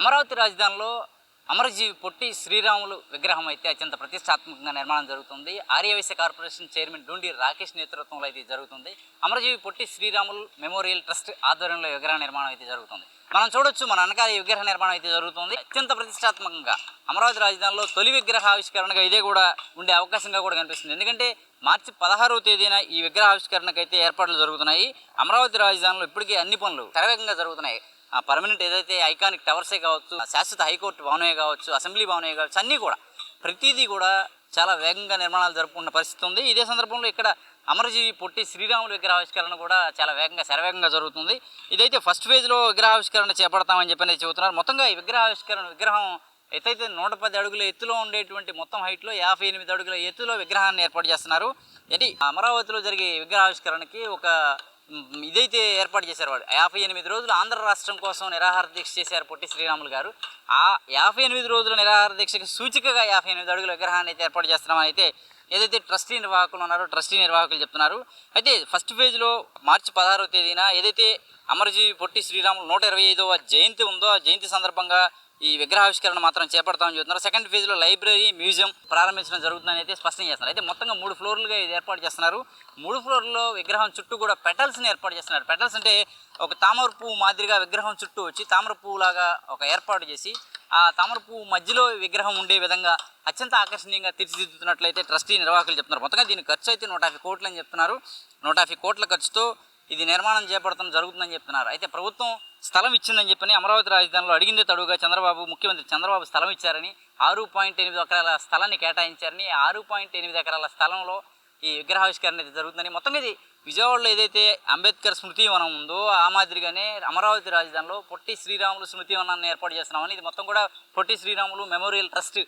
అమరావతి రాజధానిలో అమరజీవి పొట్టి శ్రీరాములు విగ్రహం అయితే అత్యంత ప్రతిష్టాత్మకంగా నిర్మాణం జరుగుతుంది. ఆర్యవైశ్య కార్పొరేషన్ చైర్మన్ డూండి రాకేష్ నేతృత్వంలో అయితే జరుగుతుంది. అమరజీవి పొట్టి శ్రీరాములు మెమోరియల్ ట్రస్ట్ ఆధ్వర్యంలో విగ్రహ నిర్మాణం అయితే జరుగుతుంది. మనం చూడొచ్చు, మన వెనకాల ఈ విగ్రహ నిర్మాణం అయితే జరుగుతుంది. అత్యంత ప్రతిష్టాత్మకంగా అమరావతి రాజధానిలో తొలి విగ్రహ ఆవిష్కరణగా ఇదే కూడా ఉండే అవకాశంగా కూడా కనిపిస్తుంది. ఎందుకంటే మార్చి 16వ తేదీన ఈ విగ్రహ ఆవిష్కరణకు అయితే ఏర్పాట్లు జరుగుతున్నాయి. అమరావతి రాజధానిలో ఇప్పటికీ అన్ని పనులు శరవేగంగా జరుగుతున్నాయి. పర్మనెంట్ ఏదైతే ఐకానిక్ టవర్సే కావచ్చు, శాశ్వత హైకోర్టు భవనమే కావచ్చు, అసెంబ్లీ భవనమే కావచ్చు, అన్నీ కూడా ప్రతిదీ కూడా చాలా వేగంగా నిర్మాణాలు జరుపుకున్న పరిస్థితి ఉంది. ఇదే సందర్భంలో ఇక్కడ అమరజీవి పొట్టి శ్రీరాములు విగ్రహావిష్కరణ కూడా చాలా శరవేగంగా జరుగుతుంది. ఇదైతే ఫస్ట్ ఫేజ్లో విగ్రహావిష్కరణ చేపడతామని చెప్పి చెబుతున్నారు. మొత్తంగా ఈ విగ్రహం ఎత్తైతే 110 అడుగుల ఎత్తులో ఉండేటువంటి మొత్తం హైట్లో 58 అడుగుల ఎత్తులో విగ్రహాన్ని ఏర్పాటు చేస్తున్నారు. ఏంటి అమరావతిలో జరిగే విగ్రహావిష్కరణకి ఒక ఇదైతే ఏర్పాటు చేశారు. వాడు 58 రోజులు ఆంధ్ర రాష్ట్రం కోసం నిరాహార దీక్ష చేశారు పొట్టి శ్రీరాములు గారు. ఆ 58 రోజుల నిరాహార దీక్షకు సూచికగా 58 అడుగుల విగ్రహాన్ని అయితే ఏర్పాటు చేస్తున్నామని అయితే ఏదైతే ట్రస్టీ నిర్వాహకులు ఉన్నారో ట్రస్టీ నిర్వాహకులు చెప్తున్నారు. అయితే ఫస్ట్ ఫేజ్లో మార్చి 16వ తేదీన ఏదైతే అమరజీవి పొట్టి శ్రీరాములు 125వ జయంతి ఉందో ఆ జయంతి సందర్భంగా ఈ విగ్రహావిష్కరణ మాత్రం చేపడతామని చెబుతున్నారు. సెకండ్ ఫేజ్లో లైబ్రరీ, మ్యూజియం ప్రారంభించడం జరుగుతుందని అయితే స్పష్టం చేస్తున్నారు. అయితే మొత్తంగా 3 ఫ్లోర్లుగా ఇది ఏర్పాటు చేస్తున్నారు. 3 ఫ్లోర్లలో విగ్రహం చుట్టూ కూడా పెటల్స్ని ఏర్పాటు చేస్తున్నారు. పెటల్స్ అంటే ఒక తామర పువ్వు మాదిరిగా విగ్రహం చుట్టూ వచ్చి తామర పువ్వులాగా ఒక ఏర్పాటు చేసి ఆ తామర పువ్వు మధ్యలో విగ్రహం ఉండే విధంగా అత్యంత ఆకర్షణీయంగా తీర్చిదిద్దుతున్నట్లయితే ట్రస్టీ నిర్వాహకులు చెప్తున్నారు. మొత్తంగా దీని ఖర్చు అయితే 150 కోట్లు అని చెప్తున్నారు. 150 కోట్ల ఖర్చుతో ఇది నిర్మాణం చేపడటం జరుగుతుందని చెప్తున్నారు. అయితే ప్రభుత్వం స్థలం ఇచ్చిందని చెప్పని అమరావతి రాజధానిలో అడిగిందే తడుగా ముఖ్యమంత్రి చంద్రబాబు స్థలం ఇచ్చారని 6.8 ఎకరాల స్థలాన్ని కేటాయించారని 6.8 ఎకరాల స్థలంలో ఈ విగ్రహావిష్కరణ అయితే జరుగుతుందని, మొత్తంగా ఇది విజయవాడలో ఏదైతే అంబేద్కర్ స్మృతివనం ఉందో ఆ మాదిరిగానే అమరావతి రాజధానిలో పొట్టి శ్రీరాములు స్మృతివనాన్ని ఏర్పాటు చేస్తున్నామని, ఇది మొత్తం కూడా పొట్టి శ్రీరాములు మెమోరియల్ ట్రస్ట్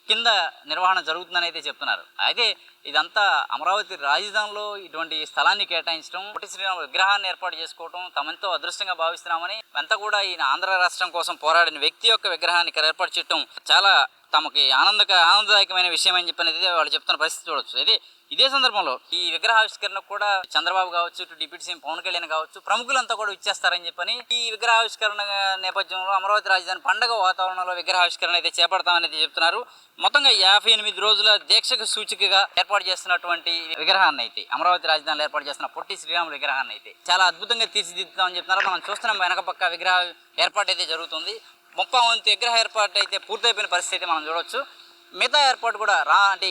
కింద నిర్వహణ జరుగుతుందని అయితే చెప్తున్నారు. అయితే ఇదంతా అమరావతి రాజధానిలో ఇటువంటి స్థలాన్ని కేటాయించడం, పొట్టి శ్రీరాములు విగ్రహాన్ని ఏర్పాటు చేసుకోవడం తమంతో అదృష్టంగా భావిస్తున్నామని, అంతా కూడా ఈయన ఆంధ్ర రాష్ట్రం కోసం పోరాడిన వ్యక్తి యొక్క విగ్రహాన్ని ఇక్కడ ఏర్పాటు చేయడం చాలా తమకి ఆనందదాయకమైన విషయం అని చెప్పి వాళ్ళు చెప్తున్న పరిస్థితి చూడవచ్చు. అయితే ఇదే సందర్భంలో ఈ విగ్రహావిష్కరణకు కూడా చంద్రబాబు కావచ్చు, ఇటు డిప్యూటీ సీఎం పవన్ కళ్యాణ్ కావచ్చు, ప్రముఖులంతా కూడా ఇచ్చేస్తారని చెప్పని ఈ విగ్రహావిష్కరణ నేపథ్యంలో అమరావతి రాజధాని పండగ వాతావరణంలో విగ్రహావిష్కరణ అయితే చేపడతామని అయితే చెప్తున్నారు. మొత్తంగా 58 రోజుల దీక్షకు సూచికగా ఏర్పాటు చేస్తున్నటువంటి విగ్రహాన్ని అయితే అమరావతి రాజధానిలో ఏర్పాటు చేస్తున్న పొట్టి శ్రీరాములు విగ్రహాన్ని అయితే చాలా అద్భుతంగా తీర్చిదిద్దుతామని చెప్తున్నారు. మనం చూస్తున్నాం వెనక పక్క విగ్రహ ఏర్పాటు అయితే జరుగుతుంది. 30వ వంతు విగ్రహ ఏర్పాటు అయితే పూర్తయిపోయిన పరిస్థితి అయితే మనం చూడవచ్చు. మిగతా ఏర్పాటు కూడా అంటే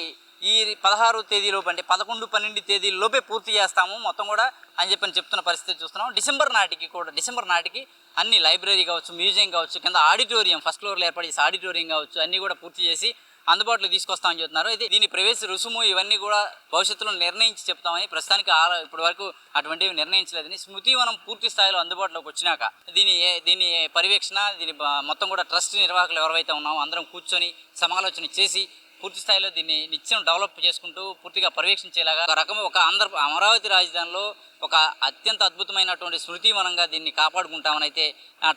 ఈ 16వ తేదీలోపు అంటే 11, 12 తేదీలోపే పూర్తి చేస్తాము మొత్తం కూడా అని చెప్పని చెప్తున్న పరిస్థితి చూస్తున్నాం. డిసెంబర్ నాటికి అన్ని లైబ్రరీ కావచ్చు, మ్యూజియం కావచ్చు, కింద ఆడిటోరియం ఫస్ట్ ఫ్లోర్లో ఏర్పాటు చేసి ఆడిటోరియం కావచ్చు అన్నీ కూడా పూర్తి చేసి అందుబాటులో తీసుకొస్తామని చెప్తున్నారు. అయితే దీని ప్రవేశ రుసుము ఇవన్నీ కూడా భవిష్యత్తులో నిర్ణయించి చెప్తామని, ప్రస్తుతానికి ఇప్పటి వరకు అటువంటివి నిర్ణయించలేదని, స్మృతివనం పూర్తి స్థాయిలో అందుబాటులోకి వచ్చినాక దీని పర్యవేక్షణ మొత్తం కూడా ట్రస్ట్ నిర్వాహకులు ఎవరైతే ఉన్నామో అందరం కూర్చొని సమాలోచన చేసి పూర్తి స్థాయిలో దీన్ని నిత్యం డెవలప్ చేసుకుంటూ పూర్తిగా పర్యవేక్షించేలాగా ఒక అమరావతి రాజధానిలో ఒక అత్యంత అద్భుతమైనటువంటి స్మృతివనంగా దీన్ని కాపాడుకుంటామని అయితే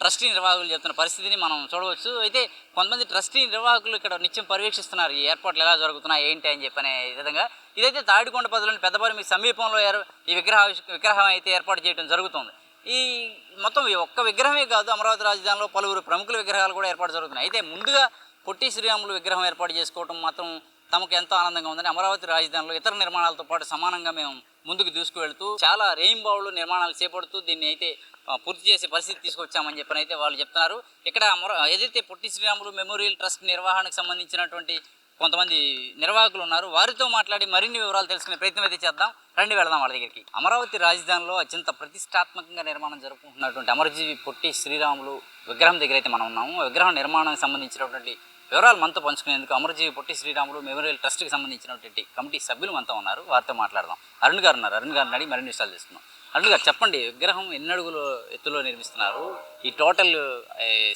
ట్రస్టీ నిర్వాహకులు చెప్తున్న పరిస్థితిని మనం చూడవచ్చు. అయితే కొంతమంది ట్రస్టీ నిర్వాహకులు ఇక్కడ నిత్యం పర్యవేక్షిస్తున్నారు ఈ ఏర్పాట్లు ఎలా జరుగుతున్నాయి ఏంటి అని చెప్పనే విధంగా. ఇదైతే తాడికొండపల్లిలోని పెద్దపల్లి సమీపంలో ఈ విగ్రహం అయితే ఏర్పాటు చేయడం జరుగుతుంది. ఈ మొత్తం ఒక్క విగ్రహమే కాదు, అమరావతి రాజధానిలో పలువురు ప్రముఖుల విగ్రహాలు కూడా ఏర్పాటు జరుగుతున్నాయి. అయితే ముందుగా పొట్టి శ్రీరాములు విగ్రహం ఏర్పాటు చేసుకోవడం మాత్రం తమకు ఎంతో ఆనందంగా ఉందని, అమరావతి రాజధానిలో ఇతర నిర్మాణాలతో పాటు సమానంగా మేము ముందుకు దూసుకువెళ్తూ చాలా రెయిన్బోలు నిర్మాణాలు చేపడుతూ దీన్ని అయితే పూర్తి చేసే పరిస్థితి తీసుకొచ్చామని చెప్పని అయితే వాళ్ళు చెప్తున్నారు. ఇక్కడ ఏదైతే పొట్టి శ్రీరాములు మెమోరియల్ ట్రస్ట్ నిర్వహణకు సంబంధించినటువంటి కొంతమంది నిర్వాహకులు ఉన్నారు, వారితో మాట్లాడి మరిన్ని వివరాలు తెలుసుకునే ప్రయత్నం అయితే చేద్దాం. రండి వెళదాం వాళ్ళ దగ్గరికి. అమరావతి రాజధానిలో అత్యంత ప్రతిష్టాత్మకంగా నిర్మాణం జరుపుకుంటున్నటువంటి అమరజీవి పొట్టి శ్రీరాములు విగ్రహం దగ్గర అయితే మనం ఉన్నాము. విగ్రహం నిర్మాణానికి సంబంధించినటువంటి వివరాలు మనతో పంచుకునేందుకు అమరజీవి పొట్టి శ్రీరాములు మెమోరియల్ ట్రస్ట్కి సంబంధించినటువంటి కమిటీ సభ్యులు మనతో ఉన్నారు, వారితో మాట్లాడదాం. అరుణ్ గారు ఉన్నారు, అరుణ్ గారిని అడిగి మరిన్ని విషయాలు తీసుకున్నాం. అరుణ్ గారు చెప్పండి, విగ్రహం ఎన్ని అడుగులు ఎత్తులో నిర్మిస్తున్నారు, ఈ టోటల్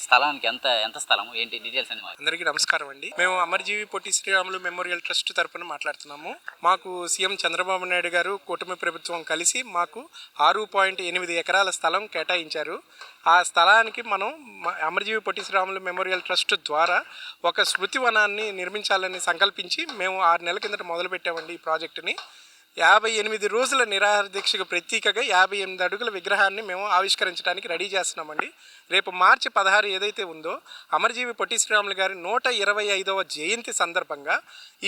స్థలానికి ఎంత స్థలం ఏంటి డీటెయిల్స్ అని? అందరికీ నమస్కారం అండి. మేము అమరజీవి పొట్టి శ్రీరాములు మెమోరియల్ ట్రస్ట్ తరపున మాట్లాడుతున్నాము. మాకు సీఎం చంద్రబాబు నాయుడు గారు కూటమి ప్రభుత్వం కలిసి మాకు 6.8 ఎకరాల స్థలం కేటాయించారు. ఆ స్థలానికి మనం అమరజీవి పొట్టి శ్రీరాములు మెమోరియల్ ట్రస్ట్ ద్వారా ఒక స్మృతివనాన్ని నిర్మించాలని సంకల్పించి మేము 6 నెలల కిందట మొదలుపెట్టామండి ఈ ప్రాజెక్టుని. 58 రోజుల నిరాహార దీక్షకు ప్రతీకగా 58 అడుగుల విగ్రహాన్ని మేము ఆవిష్కరించడానికి రెడీ చేస్తున్నామండి. రేపు మార్చి 16 ఏదైతే ఉందో అమరజీవి పొట్టి శ్రీరాములు గారి 125వ జయంతి సందర్భంగా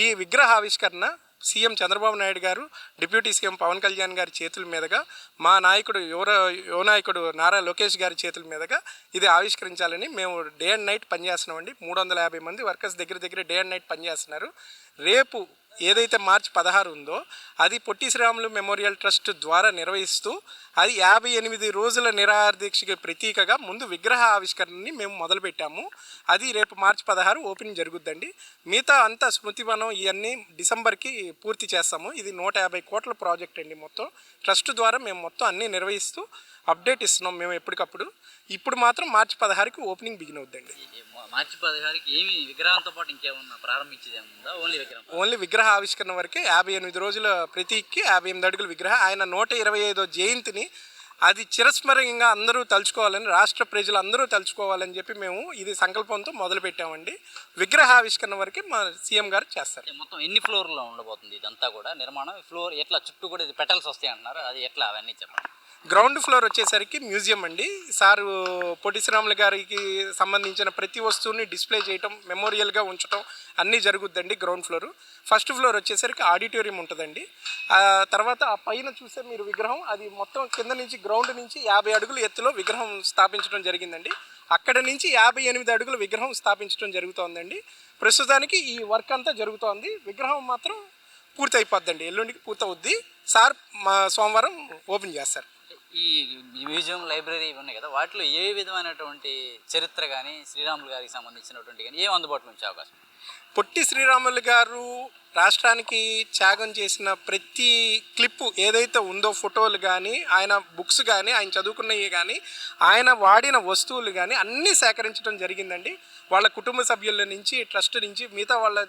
ఈ విగ్రహ ఆవిష్కరణ సీఎం చంద్రబాబు నాయుడు గారు, డిప్యూటీ సీఎం పవన్ కళ్యాణ్ గారి చేతుల మీదుగా, మా నాయకుడు యువ నాయకుడు నారా లోకేష్ గారి చేతుల మీదుగా ఇది ఆవిష్కరించాలని మేము డే అండ్ నైట్ పనిచేస్తున్నామండి. 350 మంది వర్కర్స్ దగ్గర డే అండ్ నైట్ పనిచేస్తున్నారు. రేపు ఏదైతే మార్చి 16 ఉందో అది పొట్టి శ్రీరాములు మెమోరియల్ ట్రస్ట్ ద్వారా నిర్వహిస్తూ అది 58 రోజుల నిరాహార దీక్షకి ప్రతీకగా ముందు విగ్రహ ఆవిష్కరణని మేము మొదలుపెట్టాము. అది రేపు మార్చి 16 ఓపెనింగ్ జరుగుద్దండి. మిగతా అంతా స్మృతివనం ఇవన్నీ డిసెంబర్కి పూర్తి చేస్తాము. ఇది 150 కోట్ల ప్రాజెక్ట్ అండి. మొత్తం ట్రస్ట్ ద్వారా మేము మొత్తం అన్నీ నిర్వహిస్తూ అప్డేట్ ఇస్తున్నాం మేము ఎప్పటికప్పుడు. ఇప్పుడు మాత్రం మార్చి 16కి ఓపెనింగ్ బిగిన్ అవుద్దండి. మార్చి 16కి ఏమి విగ్రహంతో పాటు ఇంకేమన్నా ప్రారంభించేది ఏముందా? ఓన్లీ విగ్రహ ఆవిష్కరణ వరకే 58 రోజుల ప్రతీకి 58 అడుగుల విగ్రహం. ఆయన 125వ జయంతిని అది చిరస్మరణీయంగా అందరూ తలుచుకోవాలని, రాష్ట్ర ప్రజలు అందరూ తలుచుకోవాలని చెప్పి మేము ఇది సంకల్పంతో మొదలుపెట్టామండి. విగ్రహ ఆవిష్కరణ వరకే మా సీఎం గారు చేస్తారు. మొత్తం ఎన్ని ఫ్లోర్లో ఉండబోతుంది ఇదంతా కూడా నిర్మాణం? ఫ్లోర్ ఎట్లా చుట్టూ కూడా ఇది పెటల్స్ వస్తాయి అంటున్నారు, అది ఎట్లా అవన్నీ చెప్పండి. గ్రౌండ్ ఫ్లోర్ వచ్చేసరికి మ్యూజియం అండి. సారు పొట్టి శ్రీరాములు గారికి సంబంధించిన ప్రతి వస్తువుని డిస్ప్లే చేయటం, మెమోరియల్గా ఉంచడం అన్నీ జరుగుద్దండి గ్రౌండ్ ఫ్లోరు. ఫస్ట్ ఫ్లోర్ వచ్చేసరికి ఆడిటోరియం ఉంటుందండి. తర్వాత ఆ పైన చూసే మీరు విగ్రహం అది మొత్తం కింద నుంచి గ్రౌండ్ నుంచి 50 అడుగుల ఎత్తులో విగ్రహం స్థాపించడం జరిగిందండి. అక్కడ నుంచి 58 అడుగుల విగ్రహం స్థాపించడం జరుగుతోందండి. ప్రస్తుతానికి ఈ వర్క్ అంతా జరుగుతోంది. విగ్రహం మాత్రం పూర్తి అయిపోద్దండి. ఎల్లుండికి పూర్తవుద్ది. సార్ మా సోమవారం ఓపెన్ చేస్తారు. ఈ మ్యూజియం, లైబ్రరీ ఉన్నాయి కదా, వాటిలో ఏ విధమైనటువంటి చరిత్ర కానీ శ్రీరాములు గారికి సంబంధించినటువంటి కానీ ఏం అందుబాటులో ఉంచే అవకాశం? పొట్టి శ్రీరాములు గారు రాష్ట్రానికి త్యాగం చేసిన ప్రతి క్లిప్పు ఏదైతే ఉందో, ఫోటోలు కానీ, ఆయన బుక్స్ కానీ, ఆయన చదువుకున్నవి కానీ, ఆయన వాడిన వస్తువులు కానీ అన్నీ సేకరించడం జరిగిందండి. వాళ్ళ కుటుంబ సభ్యుల నుంచి, ట్రస్ట్ నుంచి, మిగతా వాళ్ళ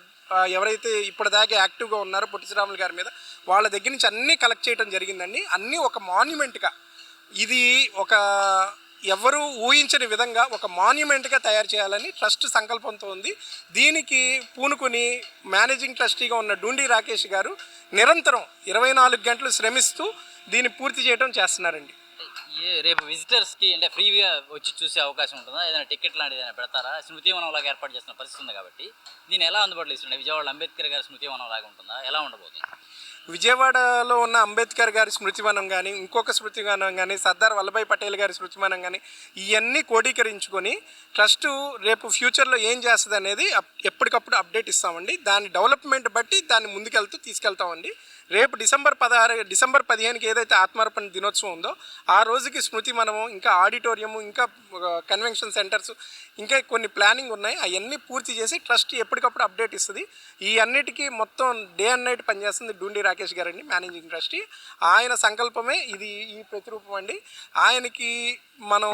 ఎవరైతే ఇప్పటిదాకా యాక్టివ్గా ఉన్నారో పొట్టి శ్రీరాములు గారి మీద వాళ్ళ దగ్గర నుంచి అన్నీ కలెక్ట్ చేయడం జరిగిందండి. అన్నీ ఒక మాన్యుమెంట్గా, ఇది ఒక ఎవరు ఊహించని విధంగా ఒక మాన్యుమెంట్గా తయారు చేయాలని ట్రస్ట్ సంకల్పంతో ఉంది. దీనికి పూనుకుని మేనేజింగ్ ట్రస్టీగా ఉన్న డూండి రాకేష్ గారు నిరంతరం 24 గంటలు శ్రమిస్తూ దీన్ని పూర్తి చేయడం చేస్తున్నారండి. రేపు విజిటర్స్కి అంటే ఫ్రీగా వచ్చి చూసే అవకాశం ఉంటుందా? ఏదైనా టికెట్ లాంటిది ఏదైనా పెడతారా? స్మృతివనం లాగా ఏర్పాటు చేస్తున్న పరిస్థితి ఉంది కాబట్టి దీన్ని ఎలా అందుబాటులో ఇస్తుండే? విజయవాడ అంబేద్కర్ గారి స్మృతివనం లాగా ఉంటుందా? ఎలా ఉండబోతుంది? విజయవాడలో ఉన్న అంబేద్కర్ గారి స్మృతివనం కానీ, ఇంకొక స్మృతివనం కానీ, సర్దార్ వల్లభాయ్ పటేల్ గారి స్మృతివనం కానీ ఇవన్నీ కోడీకరించుకొని ట్రస్టు రేపు ఫ్యూచర్లో ఏం చేస్తుంది అనేది ఎప్పటికప్పుడు అప్డేట్ ఇస్తామండి. దాని డెవలప్మెంట్ బట్టి దాన్ని ముందుకెళ్తూ తీసుకెళ్తామండి. రేపు డిసెంబర్ 15కి ఏదైతే ఆత్మార్పణ దినోత్సవం ఉందో ఆ రోజుకి స్మృతివనము, ఇంకా ఆడిటోరియము, ఇంకా కన్వెన్షన్ సెంటర్స్, ఇంకా కొన్ని ప్లానింగ్ ఉన్నాయి. అవన్నీ పూర్తి చేసి ట్రస్ట్ ఎప్పటికప్పుడు అప్డేట్ ఇస్తుంది. ఈ అన్నిటికీ మొత్తం డే అండ్ నైట్ పనిచేస్తుంది డూండి రాకేష్ గారండి, మేనేజింగ్ ట్రస్టీ. ఆయన సంకల్పమే ఇది, ఈ ప్రతిరూపం అండి. ఆయనకి మనం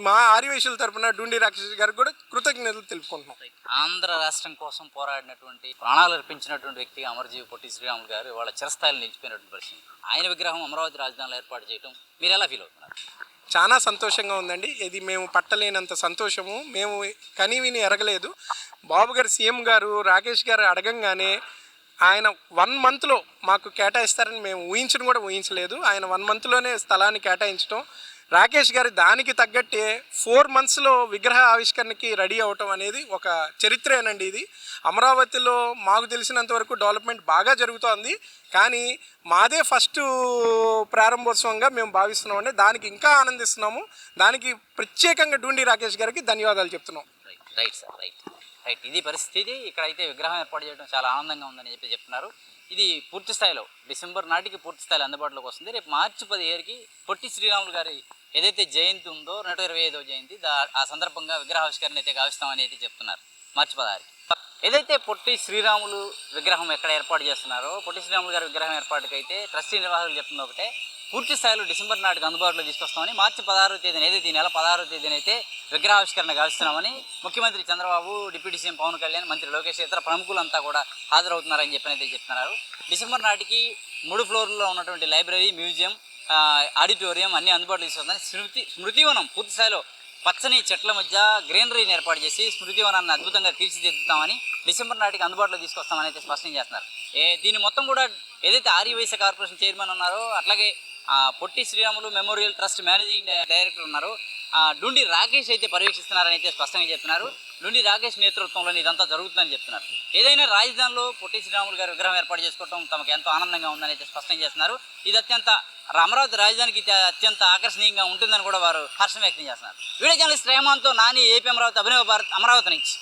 మా ఆర్యవేశుల తరఫున డూండి రాకేష్ గారికి కూడా కృతజ్ఞతలు తెలుపుకుంటున్నాం. ఆంధ్ర రాష్ట్రం కోసం పోరాడినటువంటి, ప్రాణాలు అర్పించినటువంటి వ్యక్తిగా అమరజీవి పొట్టి శ్రీరాములు గారు వాళ్ళ చిరస్థాయిలు నిలిచిపోయినటువంటి పరిస్థితి. ఆయన విగ్రహం అమరావతి రాజధానిలో ఏర్పాటు చేయడం మీరు ఎలా ఫీల్ అవుతున్నారు? చాలా సంతోషంగా ఉందండి. ఇది మేము పట్టలేనంత సంతోషము. మేము కనీవిని ఎరగలేదు. బాబు గారు, సీఎం గారు, రాకేష్ గారు అడగంగానే ఆయన 1 మంత్లో మాకు కేటాయిస్తారని మేము ఊహించలేదు. ఆయన 1 మంత్లోనే స్థలాన్ని కేటాయించడం, రాకేష్ గారి దానికి తగ్గట్టే 4 మంత్స్లో విగ్రహ ఆవిష్కరణకి రెడీ అవటం అనేది ఒక చరిత్రేనండి. ఇది అమరావతిలో మాకు తెలిసినంత వరకు డెవలప్మెంట్ బాగా జరుగుతోంది, కానీ మాదే ఫస్ట్ ప్రారంభోత్సవంగా మేము భావిస్తున్నామండి. దానికి ఇంకా ఆనందిస్తున్నాము. దానికి ప్రత్యేకంగా డూండి రాకేష్ గారికి ధన్యవాదాలు చెప్తున్నాం. Right sir, right. ఇది పరిస్థితి. ఇక్కడైతే విగ్రహం ఏర్పాటు చేయడం చాలా ఆనందంగా ఉందని చెప్పి చెప్తున్నారు. ఇది పూర్తి స్థాయిలో డిసెంబర్ నాటికి పూర్తి స్థాయిలో అందుబాటులోకి వస్తుంది. రేపు మార్చి 17కి పొట్టి శ్రీరాములు గారి ఏదైతే జయంతి ఉందో 125వ జయంతి, ఆ సందర్భంగా విగ్రహావిష్కరణ అయితే గావిస్తామని అయితే చెప్తున్నారు. మార్చి 16కి ఏదైతే పొట్టి శ్రీరాములు విగ్రహం ఎక్కడ ఏర్పాటు చేస్తున్నారో, పొట్టి శ్రీరాములు గారి విగ్రహం ఏర్పాటుకి అయితే ట్రస్టీ నిర్వాహకులు చెప్తుంది ఒకటే, పూర్తి స్థాయిలో డిసెంబర్ నాటికి అందుబాటులో తీసుకొస్తామని. మార్చి 16వ తేదీన ఏదైతే ఈ నెల 16వ తేదీన అయితే విగ్రహావిష్కరణ గావిస్తున్నామని ముఖ్యమంత్రి చంద్రబాబు, డిప్యూటీ సీఎం పవన్ కళ్యాణ్, మంత్రి లోకేష్, ఇతర ప్రముఖులంతా కూడా హాజరవుతున్నారని చెప్పి చెప్తున్నారు. డిసెంబర్ నాటికి 3 ఫ్లోర్లలో ఉన్నటువంటి లైబ్రరీ, మ్యూజియం, ఆడిటోరియం అన్నీ అందుబాటులో తీసుకొస్తామని. స్మృతివనం పూర్తి స్థాయిలో పచ్చని చెట్ల మధ్య గ్రీనరీని ఏర్పాటు చేసి స్మృతి వనాన్ని అద్భుతంగా తీర్చిదిద్దుతామని డిసెంబర్ నాటికి అందుబాటులో తీసుకొస్తామని అయితే స్పష్టం చేస్తున్నారు. దీని మొత్తం కూడా ఏదైతే ఆర్యవైశ్య కార్పొరేషన్ చైర్మన్ ఉన్నారో అట్లాగే Potti Sriramulu memorial trust managing director ఉన్నారు డుండి రాకేష్ అయితే పర్యవేక్షిస్తున్నారని అయితే స్పష్టంగా చెప్తున్నారు. డుండి రాకేష్ నేతృత్వంలో ఇదంతా జరుగుతుందని చెప్తున్నారు. ఏదైనా రాజధానిలో పొట్టి శ్రీరాములు గారి విగ్రహం ఏర్పాటు చేసుకోవడం తమకు ఎంతో ఆనందంగా ఉందని అయితే స్పష్టం చేస్తున్నారు. ఇది అమరావతి రాజధానికి అత్యంత ఆకర్షణీయంగా ఉంటుందని కూడా వారు హర్షం వ్యక్తం చేస్తున్నారు. వీడియో జర్నలిస్ట్ రేమాన్తో నాని, ఏపీ అమరావతి, అభినవ భారత్, అమరావతి నుంచి.